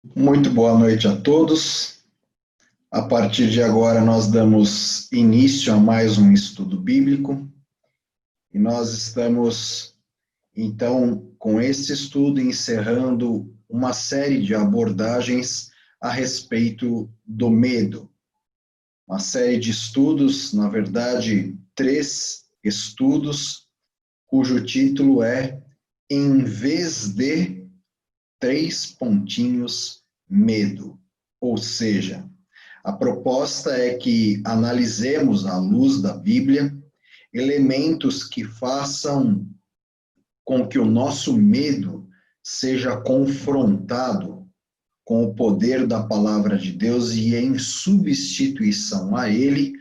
Muito boa noite a todos. A partir de agora, nós damos início a mais um estudo bíblico e nós estamos, então, com esse estudo, encerrando uma série de abordagens a respeito do medo. Uma série de estudos, na verdade, 3 estudos, cujo título é Em vez de três pontinhos medo, ou seja, a proposta é que analisemos, à luz da Bíblia, elementos que façam com que o nosso medo seja confrontado com o poder da palavra de Deus e, em substituição a ele,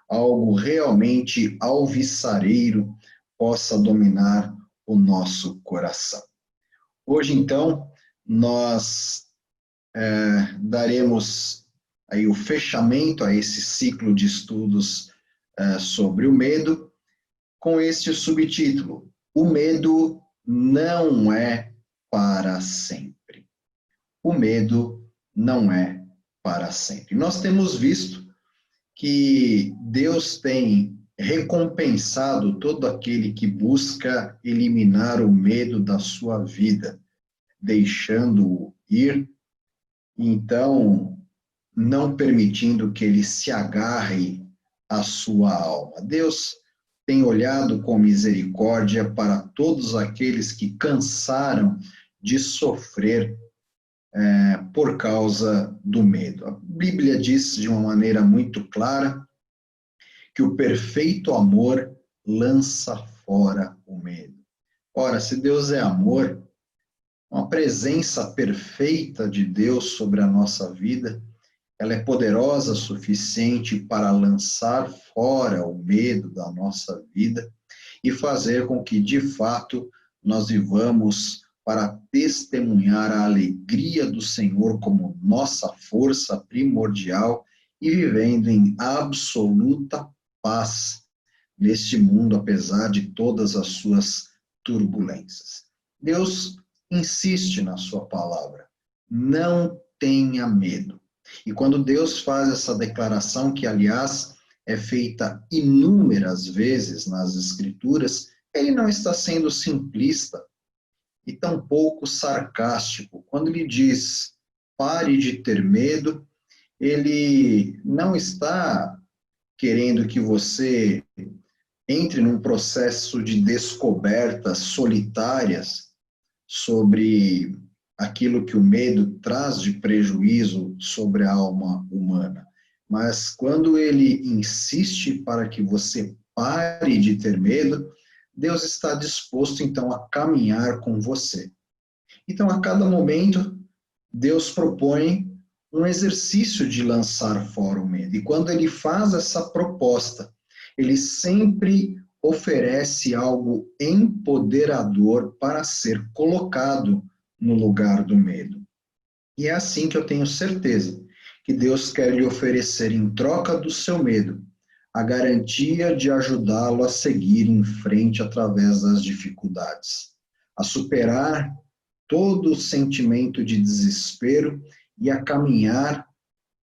algo realmente alvissareiro possa dominar o nosso coração. Hoje, então, nós daremos aí o fechamento a esse ciclo de estudos sobre o medo, com este subtítulo: O medo não é para sempre. O medo não é para sempre. Nós temos visto que Deus tem recompensado todo aquele que busca eliminar o medo da sua vida, deixando-o ir, então não permitindo que ele se agarre à sua alma. Deus tem olhado com misericórdia para todos aqueles que cansaram de sofrer por causa do medo. A Bíblia diz de uma maneira muito clara que o perfeito amor lança fora o medo. Ora, se Deus é amor, uma presença perfeita de Deus sobre a nossa vida, ela é poderosa o suficiente para lançar fora o medo da nossa vida e fazer com que, de fato, nós vivamos para testemunhar a alegria do Senhor como nossa força primordial e vivendo em absoluta paz neste mundo, apesar de todas as suas turbulências. Deus insiste na sua palavra: não tenha medo. E quando Deus faz essa declaração, que aliás é feita inúmeras vezes nas Escrituras, ele não está sendo simplista e tampouco sarcástico. Quando ele diz pare de ter medo, ele não está querendo que você entre num processo de descobertas solitárias sobre aquilo que o medo traz de prejuízo sobre a alma humana. Mas quando ele insiste para que você pare de ter medo, Deus está disposto então a caminhar com você. Então, a cada momento, Deus propõe um exercício de lançar fora o medo. E quando ele faz essa proposta, ele sempre oferece algo empoderador para ser colocado no lugar do medo. E é assim que eu tenho certeza que Deus quer lhe oferecer, em troca do seu medo, a garantia de ajudá-lo a seguir em frente através das dificuldades, a superar todo o sentimento de desespero e a caminhar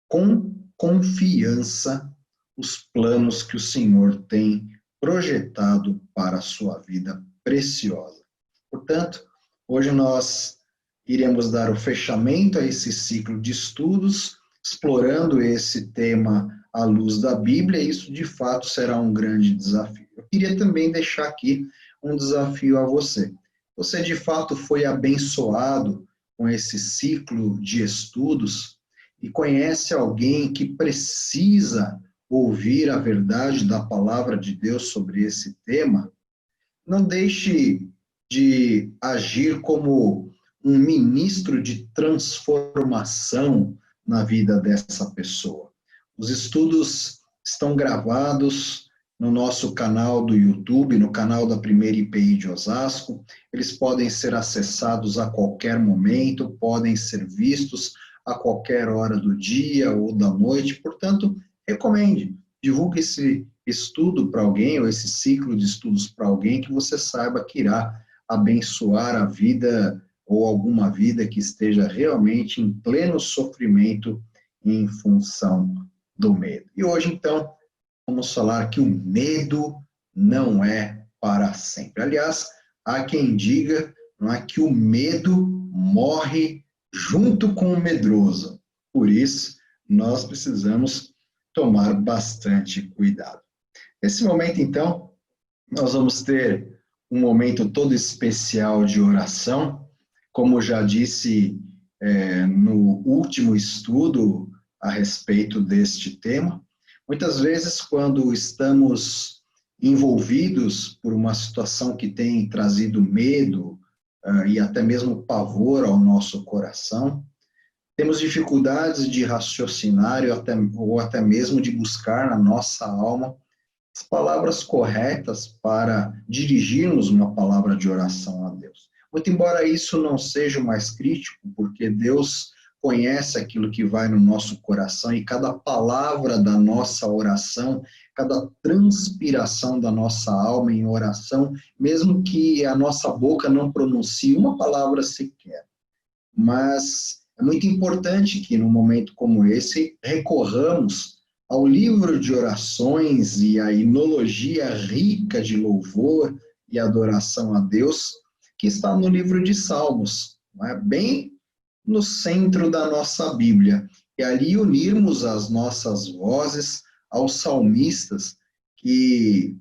com confiança os planos que o Senhor tem projetado para a sua vida preciosa. Portanto, hoje nós iremos dar o fechamento a esse ciclo de estudos, explorando esse tema à luz da Bíblia, e isso de fato será um grande desafio. Eu queria também deixar aqui um desafio a você. Você de fato foi abençoado com esse ciclo de estudos e conhece alguém que precisa ouvir a verdade da palavra de Deus sobre esse tema? Não deixe de agir como um ministro de transformação na vida dessa pessoa. Os estudos estão gravados no nosso canal do YouTube, no canal da Primeira IPI de Osasco. Eles podem ser acessados a qualquer momento, podem ser vistos a qualquer hora do dia ou da noite. Portanto, recomende, divulgue esse estudo para alguém, ou esse ciclo de estudos para alguém que você saiba que irá abençoar a vida ou alguma vida que esteja realmente em pleno sofrimento em função do medo. E hoje, então, vamos falar que o medo não é para sempre. Aliás, há quem diga, não é, que o medo morre junto com o medroso. Por isso, nós precisamos tomar bastante cuidado. Nesse momento, então, nós vamos ter um momento todo especial de oração. Como já disse no último estudo a respeito deste tema, muitas vezes, quando estamos envolvidos por uma situação que tem trazido medo e até mesmo pavor ao nosso coração, temos dificuldades de raciocinar ou até mesmo de buscar na nossa alma as palavras corretas para dirigirmos uma palavra de oração a Deus. Muito embora isso não seja o mais crítico, porque Deus conhece aquilo que vai no nosso coração e cada palavra da nossa oração, cada transpiração da nossa alma em oração, mesmo que a nossa boca não pronuncie uma palavra sequer. Mas é muito importante que, num momento como esse, recorramos ao livro de orações e à inologia rica de louvor e adoração a Deus, que está no livro de Salmos, não é? Bem no centro da nossa Bíblia. E ali unirmos as nossas vozes aos salmistas que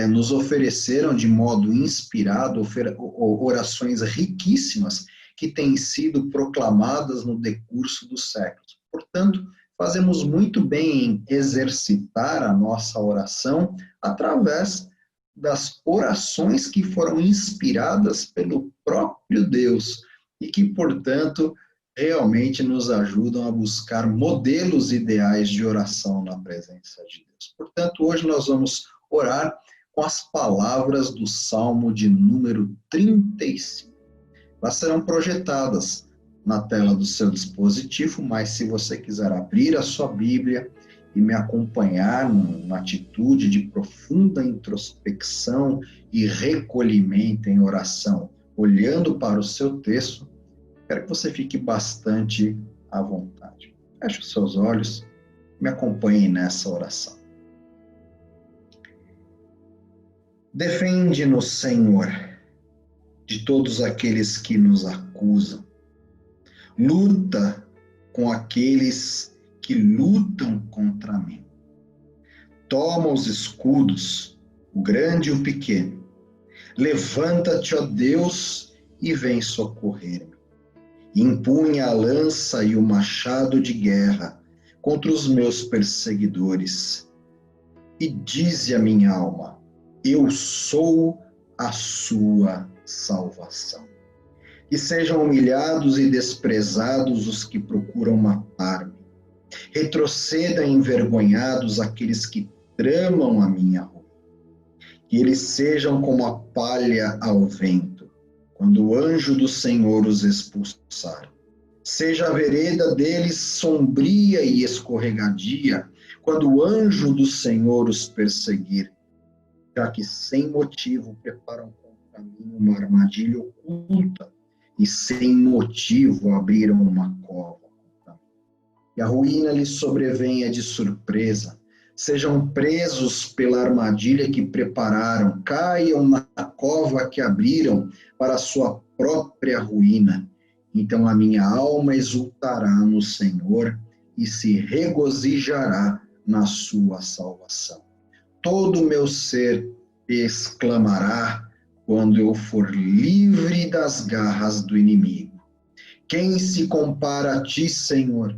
nos ofereceram de modo inspirado orações riquíssimas que têm sido proclamadas no decurso dos séculos. Portanto, fazemos muito bem em exercitar a nossa oração através das orações que foram inspiradas pelo próprio Deus e que, portanto, realmente nos ajudam a buscar modelos ideais de oração na presença de Deus. Portanto, hoje nós vamos orar com as palavras do Salmo de número 35. Elas serão projetadas na tela do seu dispositivo, mas se você quiser abrir a sua Bíblia e me acompanhar numa atitude de profunda introspecção e recolhimento em oração, olhando para o seu texto, quero que você fique bastante à vontade. Feche os seus olhos e me acompanhe nessa oração. Defende-nos, Senhor, de todos aqueles que nos acusam. Luta com aqueles que lutam contra mim. Toma os escudos, o grande e o pequeno. Levanta-te, ó Deus, e vem socorrer-me. Empunha a lança e o machado de guerra contra os meus perseguidores. E dize a minha alma: eu sou a sua salvação. Que sejam humilhados e desprezados os que procuram matar-me. Retrocedam envergonhados aqueles que tramam a minha ruína. Que eles sejam como a palha ao vento, quando o anjo do Senhor os expulsar. Seja a vereda deles sombria e escorregadia, quando o anjo do Senhor os perseguir, já que sem motivo preparam contra mim uma armadilha oculta, e sem motivo abriram uma cova contra mim. E a ruína lhes sobrevenha de surpresa, sejam presos pela armadilha que prepararam, caiam na cova que abriram para a sua própria ruína. Então a minha alma exultará no Senhor e se regozijará na sua salvação. Todo o meu ser exclamará quando eu for livre das garras do inimigo. Quem se compara a ti, Senhor?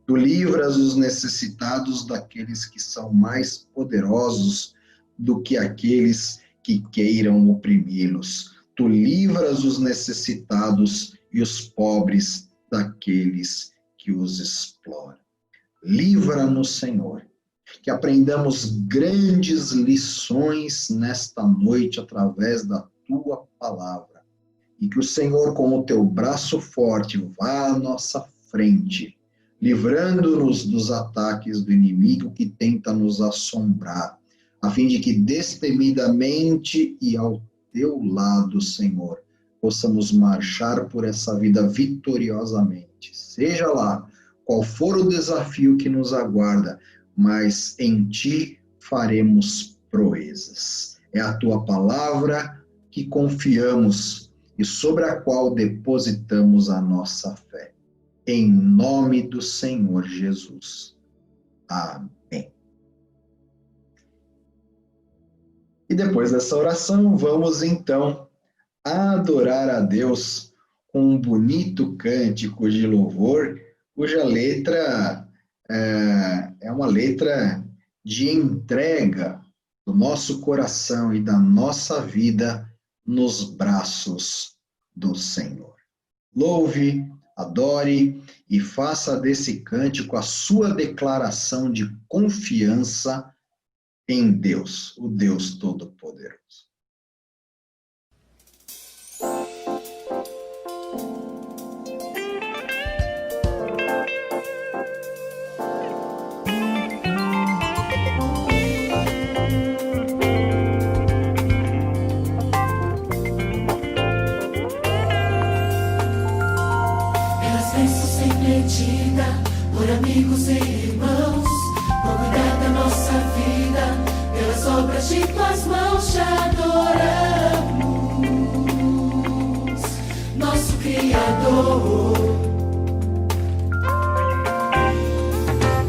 Tu livras os necessitados daqueles que são mais poderosos do que aqueles que queiram oprimi-los. Tu livras os necessitados e os pobres daqueles que os exploram. Livra-nos, Senhor, que aprendamos grandes lições nesta noite através da tua palavra. E que o Senhor, com o teu braço forte, vá à nossa frente, livrando-nos dos ataques do inimigo que tenta nos assombrar, a fim de que destemidamente e ao teu lado, Senhor, possamos marchar por essa vida vitoriosamente. Seja lá qual for o desafio que nos aguarda, mas em Ti faremos proezas. É a Tua palavra que confiamos e sobre a qual depositamos a nossa fé. Em nome do Senhor Jesus. Amém. E depois dessa oração, vamos então adorar a Deus com um bonito cântico de louvor, cuja letra é uma letra de entrega do nosso coração e da nossa vida nos braços do Senhor. Louve, adore e faça desse cântico a sua declaração de confiança em Deus, o Deus Todo-Poderoso. Por amigos e irmãos, por cuidar da nossa vida, pelas obras de tuas mãos te adoramos, nosso Criador.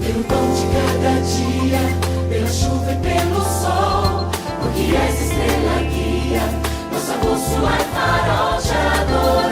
Pelo pão de cada dia, pela chuva e pelo sol, porque és estrela guia, nossa bússola e farol te adoramos.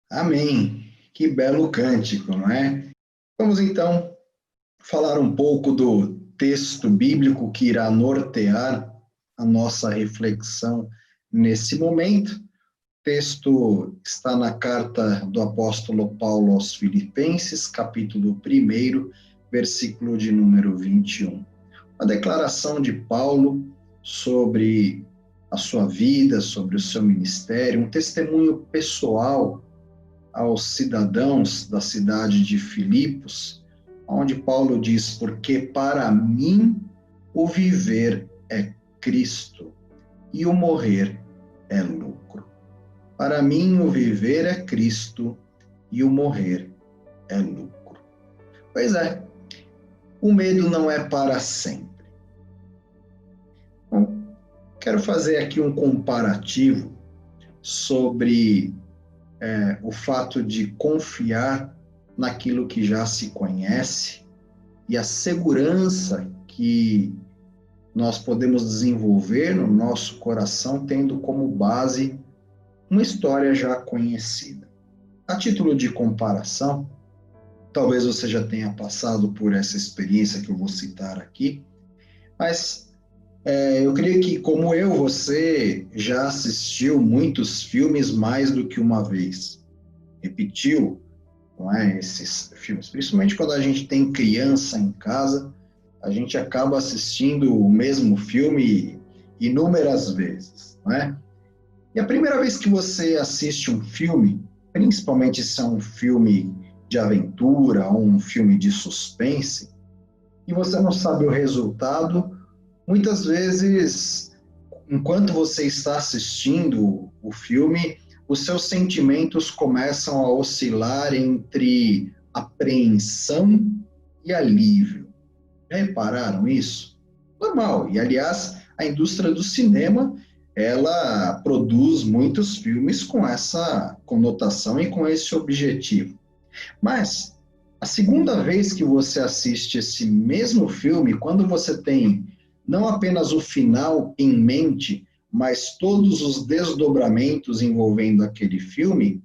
Amém. Que belo cântico, não é? Vamos então falar um pouco do texto bíblico que irá nortear a nossa reflexão nesse momento. O texto está na carta do apóstolo Paulo aos Filipenses, capítulo 1, versículo de número 21. Uma declaração de Paulo sobre a sua vida, sobre o seu ministério, um testemunho pessoal aos cidadãos da cidade de Filipos, onde Paulo diz: porque para mim o viver é Cristo e o morrer é lucro. Para mim o viver é Cristo e o morrer é lucro. Pois é, o medo não é para sempre. Bom, quero fazer aqui um comparativo sobre o fato de confiar naquilo que já se conhece e a segurança que nós podemos desenvolver no nosso coração, tendo como base uma história já conhecida. A título de comparação, talvez você já tenha passado por essa experiência que eu vou citar aqui, mas eu creio que, como eu, você já assistiu muitos filmes mais do que uma vez. Repetiu, não é, esses filmes. Principalmente quando a gente tem criança em casa, a gente acaba assistindo o mesmo filme inúmeras vezes, não é? E a primeira vez que você assiste um filme, principalmente se é um filme de aventura ou um filme de suspense, e você não sabe o resultado, muitas vezes, enquanto você está assistindo o filme, os seus sentimentos começam a oscilar entre apreensão e alívio. Já repararam isso? Normal. E, aliás, a indústria do cinema, ela produz muitos filmes com essa conotação e com esse objetivo. Mas, a segunda vez que você assiste esse mesmo filme, quando você tem não apenas o final em mente, mas todos os desdobramentos envolvendo aquele filme,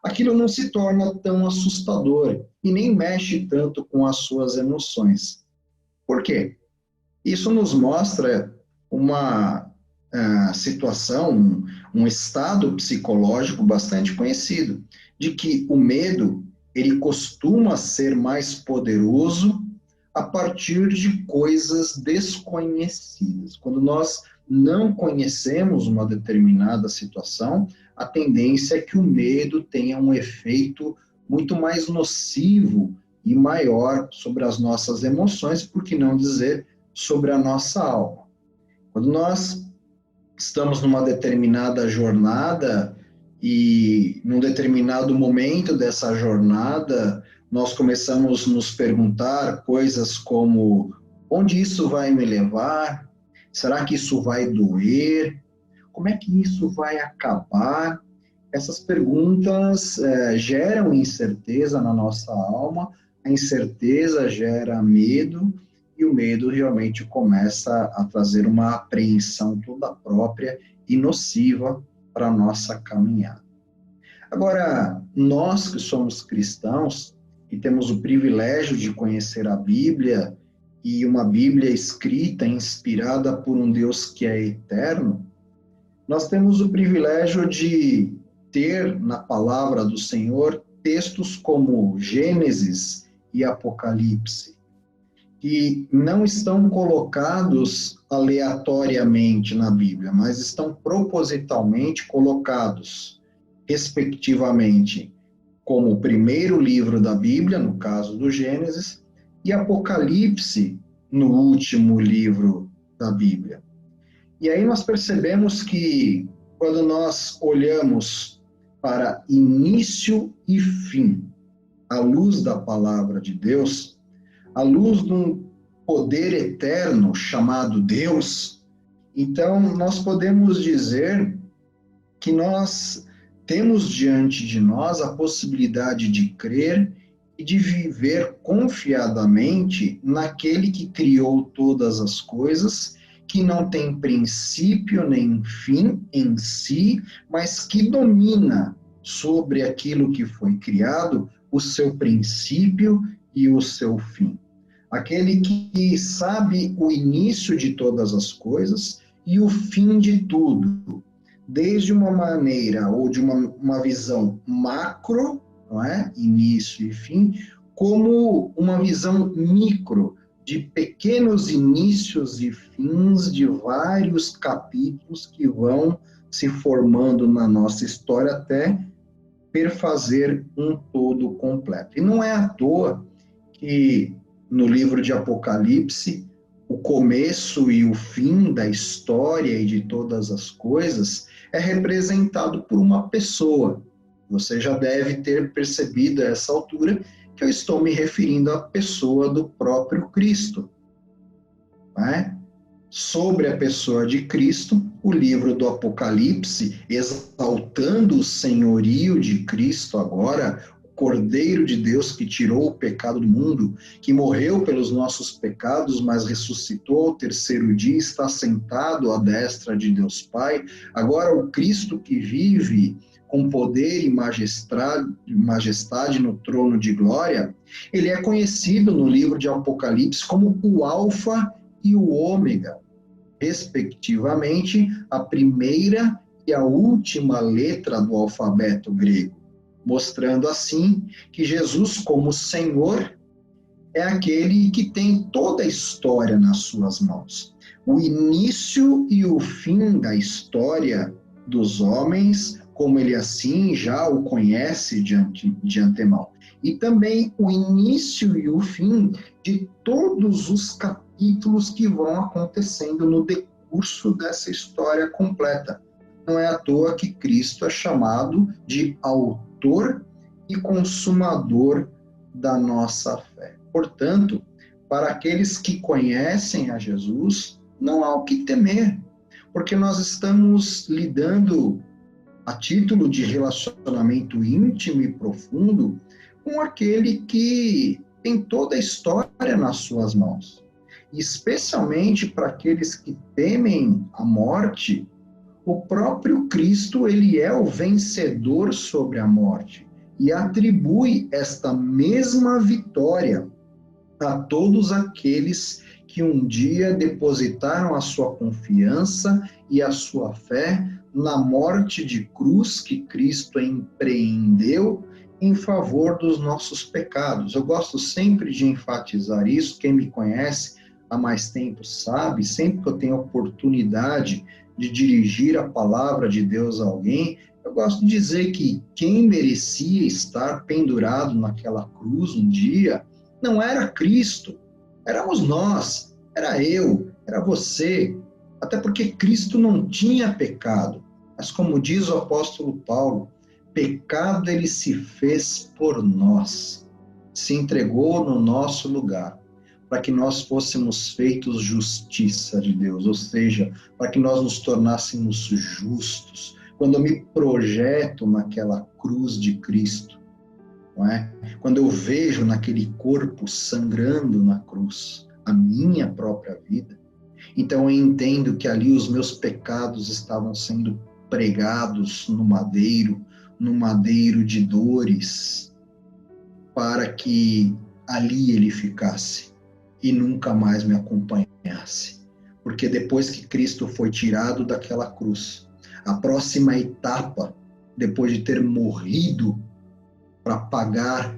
aquilo não se torna tão assustador e nem mexe tanto com as suas emoções. Por quê? Isso nos mostra uma situação, um estado psicológico bastante conhecido, de que o medo, ele costuma ser mais poderoso a partir de coisas desconhecidas. Quando nós não conhecemos uma determinada situação, a tendência é que o medo tenha um efeito muito mais nocivo e maior sobre as nossas emoções, por que não dizer sobre a nossa alma. Quando nós estamos numa determinada jornada e num determinado momento dessa jornada, nós começamos a nos perguntar coisas como: onde isso vai me levar? Será que isso vai doer? Como é que isso vai acabar? Essas perguntas geram incerteza na nossa alma, a incerteza gera medo, e o medo realmente começa a trazer uma apreensão toda própria e nociva para a nossa caminhada. Agora, nós que somos cristãos e temos o privilégio de conhecer a Bíblia, e uma Bíblia escrita, inspirada por um Deus que é eterno, nós temos o privilégio de ter na palavra do Senhor textos como Gênesis e Apocalipse, que não estão colocados aleatoriamente na Bíblia, mas estão propositalmente colocados, respectivamente, como o primeiro livro da Bíblia, no caso do Gênesis, e Apocalipse, no último livro da Bíblia. E aí nós percebemos que, quando nós olhamos para início e fim, à luz da palavra de Deus, à luz de um poder eterno chamado Deus, então nós podemos dizer que nós temos diante de nós a possibilidade de crer e de viver confiadamente naquele que criou todas as coisas, que não tem princípio nem fim em si, mas que domina sobre aquilo que foi criado, o seu princípio e o seu fim. Aquele que sabe o início de todas as coisas e o fim de tudo, desde uma maneira ou de uma visão macro, não é? Início e fim, como uma visão micro, de pequenos inícios e fins de vários capítulos que vão se formando na nossa história até perfazer um todo completo. E não é à toa que no livro de Apocalipse, o começo e o fim da história e de todas as coisas é representado por uma pessoa. Você já deve ter percebido a essa altura que eu estou me referindo à pessoa do próprio Cristo. Né? Sobre a pessoa de Cristo, o livro do Apocalipse, exaltando o senhorio de Cristo agora, o Cordeiro de Deus que tirou o pecado do mundo, que morreu pelos nossos pecados, mas ressuscitou ao terceiro dia, está sentado à destra de Deus Pai. Agora o Cristo que vive com poder e majestade no trono de glória, ele é conhecido no livro de Apocalipse como o Alfa e o Ômega, respectivamente, a primeira e a última letra do alfabeto grego, mostrando assim que Jesus, como Senhor, é aquele que tem toda a história nas suas mãos. O início e o fim da história dos homens, como ele assim já o conhece de antemão. E também o início e o fim de todos os capítulos que vão acontecendo no decurso dessa história completa. Não é à toa que Cristo é chamado de autor e consumador da nossa fé. Portanto, para aqueles que conhecem a Jesus, não há o que temer, porque nós estamos lidando a título de relacionamento íntimo e profundo com aquele que tem toda a história nas suas mãos. E especialmente para aqueles que temem a morte, o próprio Cristo, ele é o vencedor sobre a morte e atribui esta mesma vitória a todos aqueles que um dia depositaram a sua confiança e a sua fé na morte de cruz que Cristo empreendeu em favor dos nossos pecados. Eu gosto sempre de enfatizar isso, quem me conhece há mais tempo sabe, sempre que eu tenho a oportunidade de dirigir a palavra de Deus a alguém, eu gosto de dizer que quem merecia estar pendurado naquela cruz um dia não era Cristo, éramos nós, era eu, era você, até porque Cristo não tinha pecado, mas como diz o apóstolo Paulo, pecado ele se fez por nós, se entregou no nosso lugar, para que nós fôssemos feitos justiça de Deus, ou seja, para que nós nos tornássemos justos. Quando eu me projeto naquela cruz de Cristo, não é? Quando eu vejo naquele corpo sangrando na cruz a minha própria vida, então eu entendo que ali os meus pecados estavam sendo pregados no madeiro de dores, para que ali ele ficasse e nunca mais me acompanhasse. Porque depois que Cristo foi tirado daquela cruz, a próxima etapa, depois de ter morrido para pagar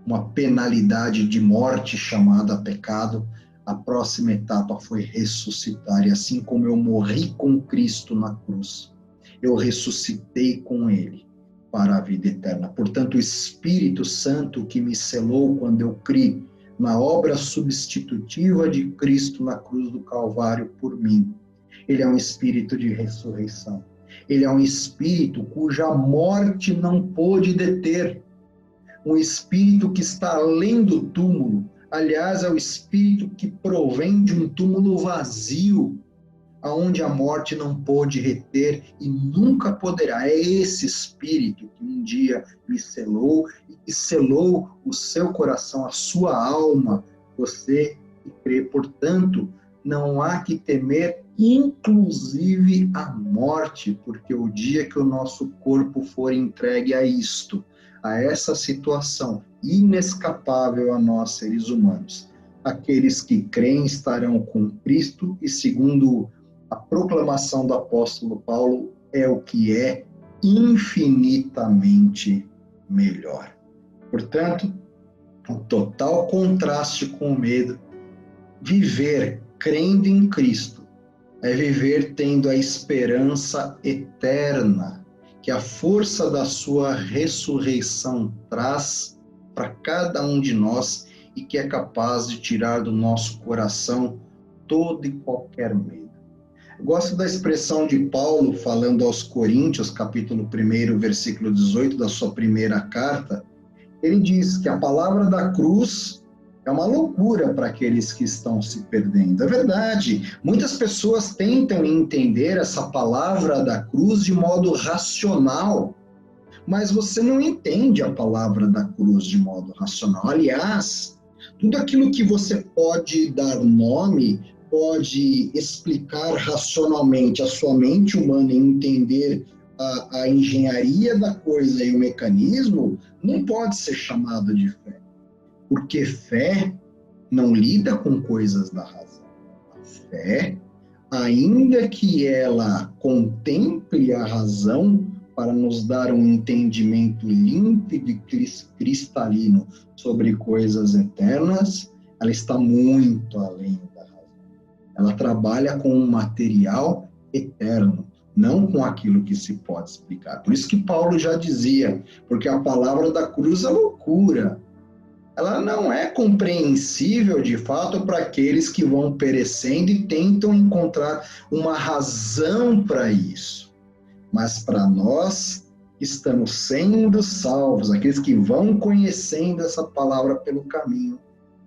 uma penalidade de morte chamada pecado, a próxima etapa foi ressuscitar. E assim como eu morri com Cristo na cruz, eu ressuscitei com Ele para a vida eterna. Portanto, o Espírito Santo que me selou quando eu criei na obra substitutiva de Cristo na cruz do Calvário por mim, ele é um espírito de ressurreição. Ele é um espírito cuja morte não pôde deter. Um espírito que está além do túmulo. Aliás, é o espírito que provém de um túmulo vazio, aonde a morte não pôde reter e nunca poderá. É esse espírito que um dia me selou e selou o seu coração, a sua alma, você que crê. Portanto, não há que temer, inclusive a morte, porque o dia que o nosso corpo for entregue a isto, a essa situação inescapável a nós, seres humanos, aqueles que creem estarão com Cristo e, segundo a proclamação do apóstolo Paulo, é o que é infinitamente melhor. Portanto, o total contraste com o medo, viver crendo em Cristo, é viver tendo a esperança eterna que a força da sua ressurreição traz para cada um de nós e que é capaz de tirar do nosso coração todo e qualquer medo. Eu gosto da expressão de Paulo falando aos Coríntios, capítulo 1, versículo 18 da sua primeira carta. Ele diz que a palavra da cruz é uma loucura para aqueles que estão se perdendo. É verdade, muitas pessoas tentam entender essa palavra da cruz de modo racional, mas você não entende a palavra da cruz de modo racional. Aliás, tudo aquilo que você pode dar nome, pode explicar racionalmente, a sua mente humana entender a engenharia da coisa e o mecanismo, não pode ser chamado de fé. Porque fé não lida com coisas da razão. A fé, ainda que ela contemple a razão para nos dar um entendimento límpido e cristalino sobre coisas eternas, ela está muito além da razão. Ela trabalha com um material eterno, não com aquilo que se pode explicar. Por isso que Paulo já dizia, porque a palavra da cruz é loucura. Ela não é compreensível, de fato, para aqueles que vão perecendo e tentam encontrar uma razão para isso. Mas para nós que estamos sendo salvos, aqueles que vão conhecendo essa palavra pelo caminho,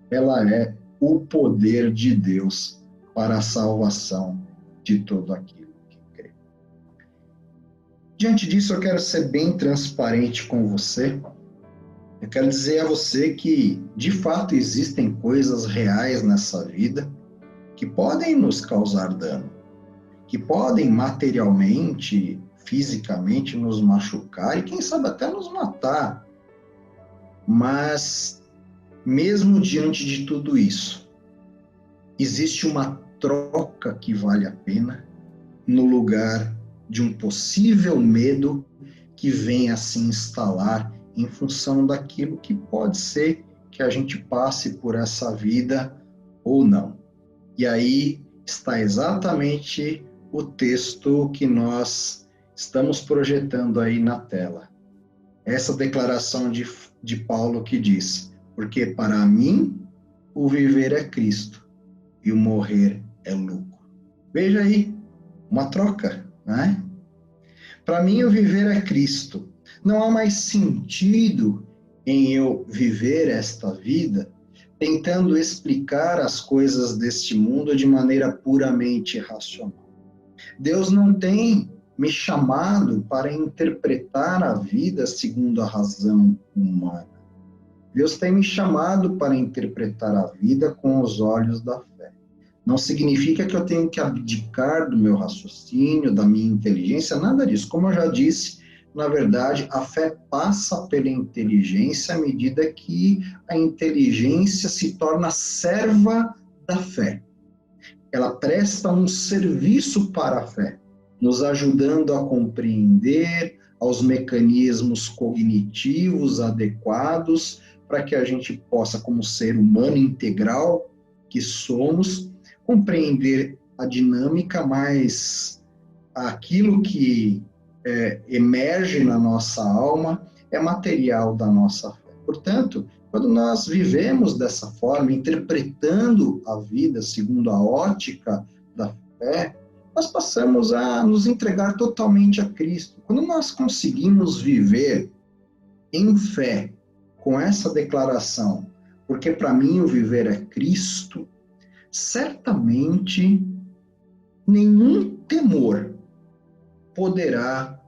ela é o poder de Deus para a salvação de todo aquilo que crê. Diante disso, eu quero ser bem transparente com você. Eu quero dizer a você que, de fato, existem coisas reais nessa vida que podem nos causar dano, que podem materialmente, fisicamente nos machucar e, quem sabe, até nos matar. Mas, mesmo diante de tudo isso, existe uma troca que vale a pena no lugar de um possível medo que venha a se instalar em função daquilo que pode ser que a gente passe por essa vida ou não. E aí está exatamente o texto que nós estamos projetando aí na tela. Essa declaração de Paulo que diz: porque para mim o viver é Cristo e o morrer é lucro. Veja aí, uma troca, né? Para mim o viver é Cristo. Não há mais sentido em eu viver esta vida tentando explicar as coisas deste mundo de maneira puramente racional. Deus não tem me chamado para interpretar a vida segundo a razão humana. Deus tem me chamado para interpretar a vida com os olhos da fé. Não significa que eu tenho que abdicar do meu raciocínio, da minha inteligência, nada disso. Como eu já disse, na verdade, a fé passa pela inteligência à medida que a inteligência se torna serva da fé. Ela presta um serviço para a fé, nos ajudando a compreender aos mecanismos cognitivos adequados para que a gente possa, como ser humano integral que somos, compreender a dinâmica, mas aquilo que emerge na nossa alma é material da nossa fé. Portanto, quando nós vivemos dessa forma, interpretando a vida segundo a ótica da fé, nós passamos a nos entregar totalmente a Cristo. Quando nós conseguimos viver em fé, com essa declaração, porque para mim o viver é Cristo, certamente nenhum temor poderá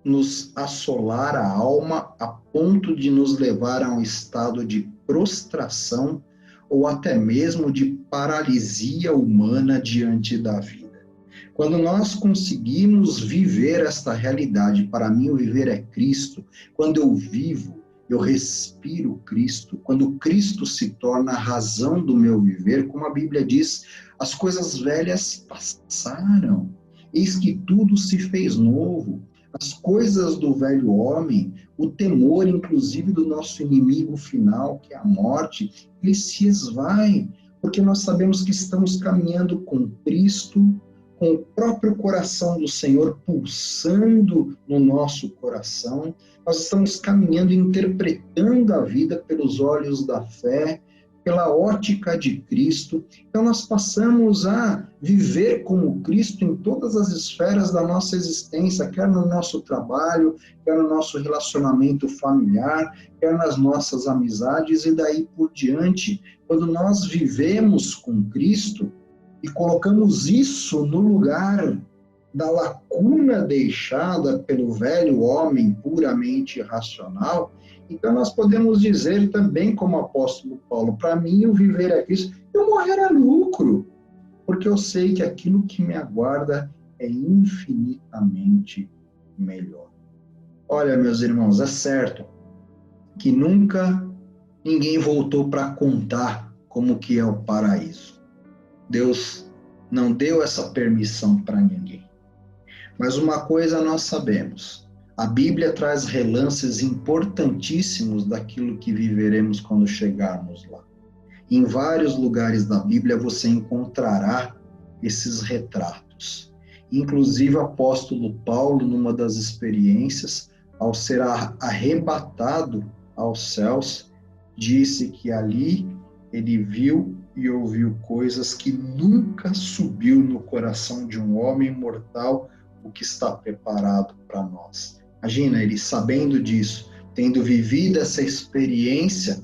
nos assolar a alma a ponto de nos levar a um estado de prostração ou até mesmo de paralisia humana diante da vida. Quando nós conseguimos viver esta realidade, para mim o viver é Cristo, quando eu vivo, eu respiro Cristo, quando Cristo se torna a razão do meu viver, como a Bíblia diz, as coisas velhas passaram, Eis que tudo se fez novo. As coisas do velho homem, o temor, inclusive, do nosso inimigo final, que é a morte, ele se esvai, porque nós sabemos que estamos caminhando com Cristo, com o próprio coração do Senhor pulsando no nosso coração. Nós estamos caminhando, interpretando a vida pelos olhos da fé, pela ótica de Cristo. Então nós passamos a viver como Cristo em todas as esferas da nossa existência, quer no nosso trabalho, quer no nosso relacionamento familiar, quer nas nossas amizades e daí por diante. Quando nós vivemos com Cristo e colocamos isso no lugar da lacuna deixada pelo velho homem puramente racional, então nós podemos dizer também, como o apóstolo Paulo, para mim o viver é Cristo e o morrer é lucro, porque eu sei que aquilo que me aguarda é infinitamente melhor. Olha, meus irmãos, é certo que nunca ninguém voltou para contar como que é o paraíso. Deus não deu essa permissão para ninguém. Mas uma coisa nós sabemos, a Bíblia traz relances importantíssimos daquilo que viveremos quando chegarmos lá. Em vários lugares da Bíblia você encontrará esses retratos. Inclusive o apóstolo Paulo, numa das experiências, ao ser arrebatado aos céus, disse que ali ele viu e ouviu coisas que nunca subiu no coração de um homem mortal, o que está preparado para nós. Imagina, ele sabendo disso, tendo vivido essa experiência,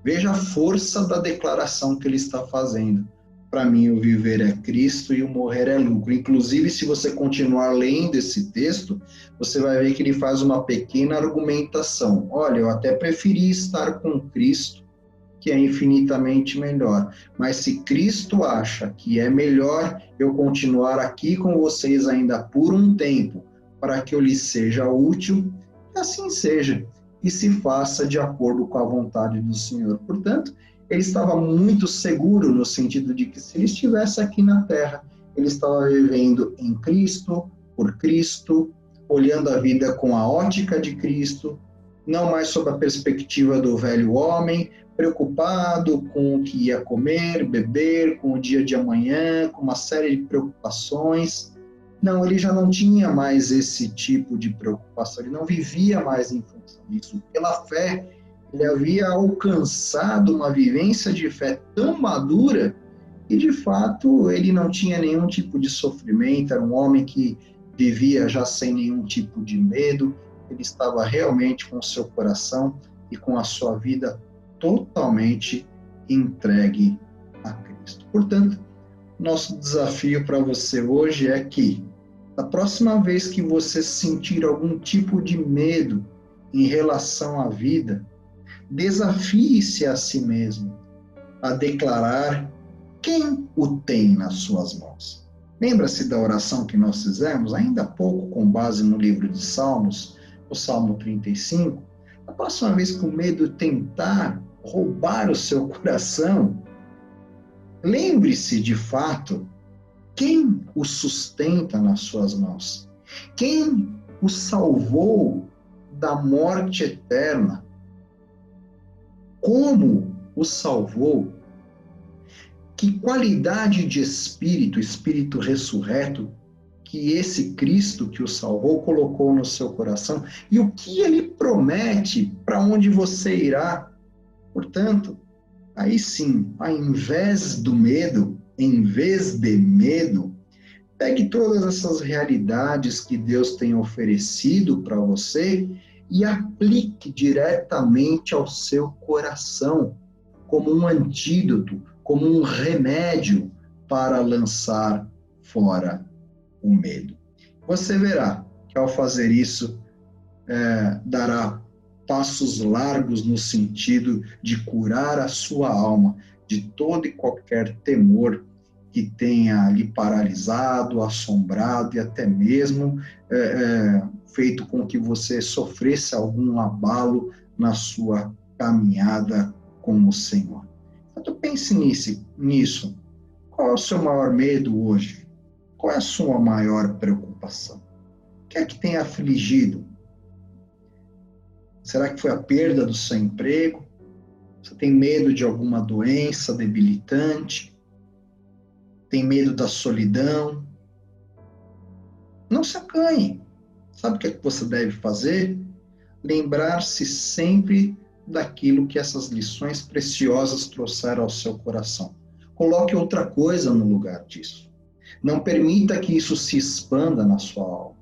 veja a força da declaração que ele está fazendo. Para mim, o viver é Cristo e o morrer é lucro. Inclusive, se você continuar lendo esse texto, você vai ver que ele faz uma pequena argumentação. Olha, eu até preferi estar com Cristo, que é infinitamente melhor. Mas se Cristo acha que é melhor eu continuar aqui com vocês ainda por um tempo, para que eu lhes seja útil, que assim seja, e se faça de acordo com a vontade do Senhor. Portanto, ele estava muito seguro no sentido de que se ele estivesse aqui na terra, ele estava vivendo em Cristo, por Cristo, olhando a vida com a ótica de Cristo, não mais sob a perspectiva do velho homem, preocupado com o que ia comer, beber, com o dia de amanhã, com uma série de preocupações. Não, ele já não tinha mais esse tipo de preocupação, ele não vivia mais em função disso. Pela fé, ele havia alcançado uma vivência de fé tão madura que, de fato, ele não tinha nenhum tipo de sofrimento, era um homem que vivia já sem nenhum tipo de medo, ele estava realmente com o seu coração e com a sua vida totalmente entregue a Cristo. Portanto, nosso desafio para você hoje é que, da próxima vez que você sentir algum tipo de medo em relação à vida, desafie-se a si mesmo a declarar quem o tem nas suas mãos. Lembra-se da oração que nós fizemos ainda há pouco com base no livro de Salmos, o Salmo 35? A próxima vez que o medo tentar roubar o seu coração, lembre-se de fato quem o sustenta nas suas mãos, quem o salvou da morte eterna, como o salvou, que qualidade de espírito ressurreto, que esse Cristo que o salvou colocou no seu coração e o que ele promete para onde você irá. Portanto, aí sim, ao invés do medo, em vez de medo, pegue todas essas realidades que Deus tem oferecido para você e aplique diretamente ao seu coração, como um antídoto, como um remédio para lançar fora o medo. Você verá que ao fazer isso, dará passos largos no sentido de curar a sua alma de todo e qualquer temor que tenha lhe paralisado, assombrado e até mesmo feito com que você sofresse algum abalo na sua caminhada com o Senhor. Então pense nisso. Qual é o seu maior medo hoje? Qual é a sua maior preocupação? O que é que tem afligido? Será que foi a perda do seu emprego? Você tem medo de alguma doença debilitante? Tem medo da solidão? Não se acanhe. Sabe o que é que você deve fazer? Lembrar-se sempre daquilo que essas lições preciosas trouxeram ao seu coração. Coloque outra coisa no lugar disso. Não permita que isso se expanda na sua alma.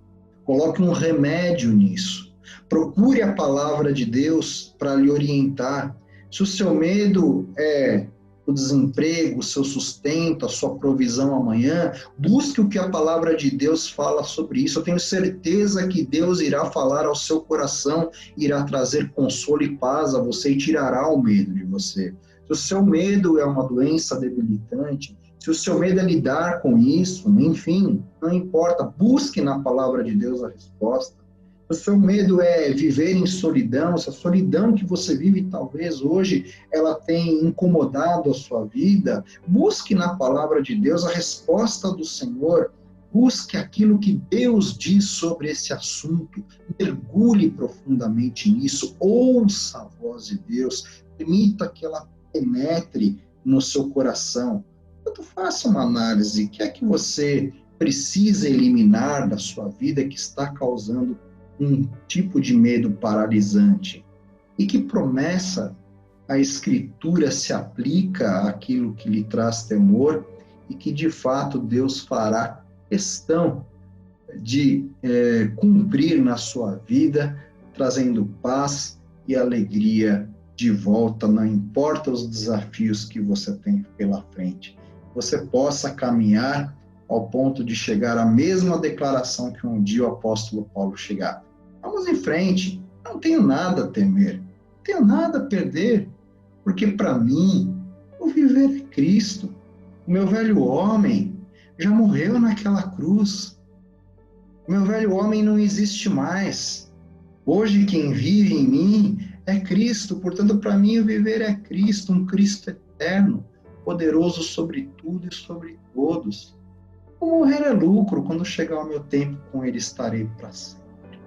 Coloque um remédio nisso. Procure a palavra de Deus para lhe orientar. Se o seu medo é o desemprego, o seu sustento, a sua provisão amanhã, busque o que a palavra de Deus fala sobre isso. Eu tenho certeza que Deus irá falar ao seu coração, irá trazer consolo e paz a você e tirará o medo de você. Se o seu medo é uma doença debilitante, se o seu medo é lidar com isso, enfim, não importa, busque na palavra de Deus a resposta. Se o seu medo é viver em solidão, se a solidão que você vive talvez hoje, ela tem incomodado a sua vida, busque na palavra de Deus a resposta do Senhor, busque aquilo que Deus diz sobre esse assunto, mergulhe profundamente nisso, ouça a voz de Deus, permita que ela penetre no seu coração. Então, faça uma análise, o que é que você precisa eliminar da sua vida que está causando um tipo de medo paralisante? E que promessa a Escritura se aplica àquilo que lhe traz temor e que, de fato, Deus fará questão de cumprir na sua vida, trazendo paz e alegria de volta, não importa os desafios que você tem pela frente. Você possa caminhar ao ponto de chegar à mesma declaração que um dia o apóstolo Paulo chegava. Vamos em frente, não tenho nada a temer, não tenho nada a perder, porque para mim o viver é Cristo. O meu velho homem já morreu naquela cruz. O meu velho homem não existe mais. Hoje quem vive em mim é Cristo, portanto para mim o viver é Cristo, um Cristo eterno, poderoso sobre tudo e sobre todos. O morrer é lucro, quando chegar o meu tempo com Ele estarei para sempre.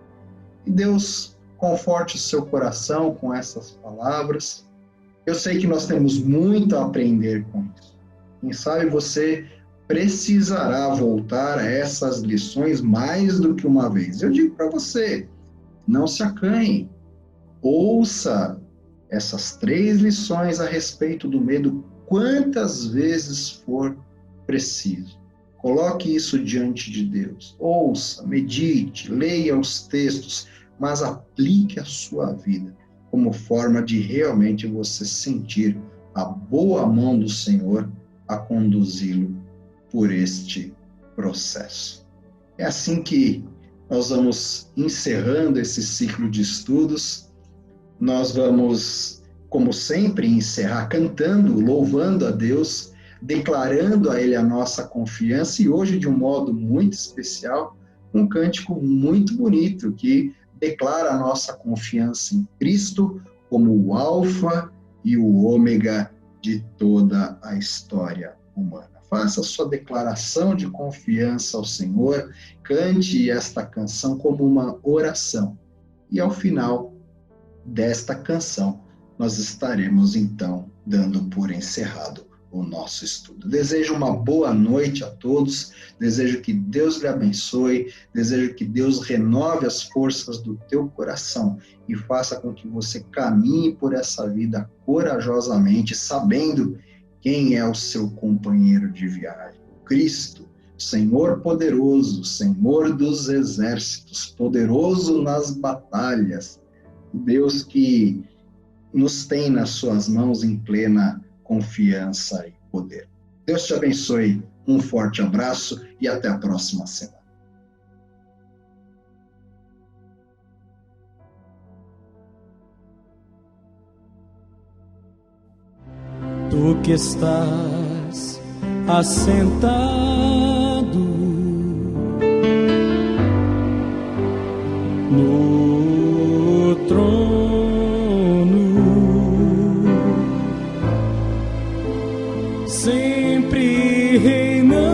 E Deus conforte o seu coração com essas palavras. Eu sei que nós temos muito a aprender com isso. Quem sabe você precisará voltar a essas lições mais do que uma vez. Eu digo para você, não se acanhe. Ouça essas 3 lições a respeito do medo quantas vezes for preciso. Coloque isso diante de Deus. Ouça, medite, leia os textos, mas aplique a sua vida como forma de realmente você sentir a boa mão do Senhor a conduzi-lo por este processo. É assim que nós vamos encerrando esse ciclo de estudos. Nós vamos, como sempre, encerrar cantando, louvando a Deus, declarando a Ele a nossa confiança, e hoje, de um modo muito especial, um cântico muito bonito que declara a nossa confiança em Cristo como o alfa e o ômega de toda a história humana. Faça a sua declaração de confiança ao Senhor, cante esta canção como uma oração. E ao final desta canção, nós estaremos então dando por encerrado o nosso estudo. Desejo uma boa noite a todos, desejo que Deus lhe abençoe, desejo que Deus renove as forças do teu coração e faça com que você caminhe por essa vida corajosamente, sabendo quem é o seu companheiro de viagem. Cristo, Senhor poderoso, Senhor dos exércitos, poderoso nas batalhas, Deus que nos tem nas suas mãos em plena confiança e poder. Deus te abençoe, um forte abraço e até a próxima semana. Tu que estás assentado no trono, sempre reinando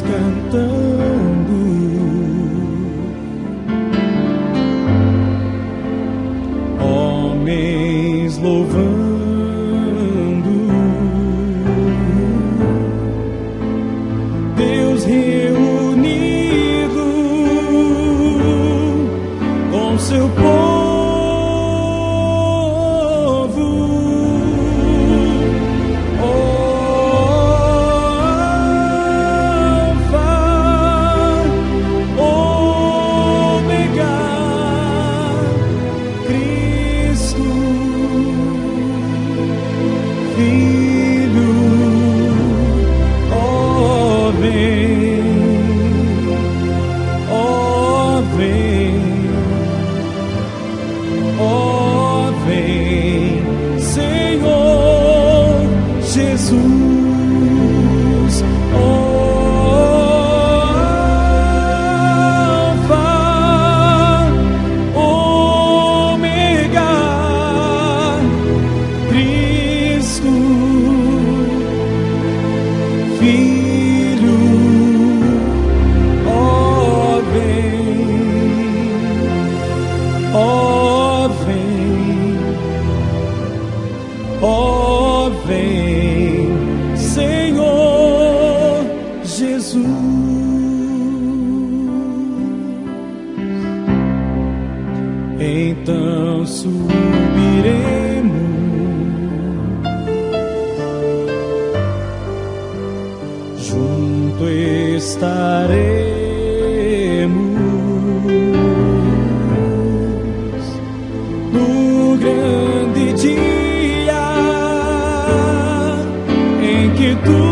anjos cantando, homens louvando, Deus reunido com seu povo. Então subiremos junto estaremos no grande dia em que tu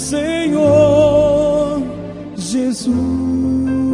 Senhor Jesus.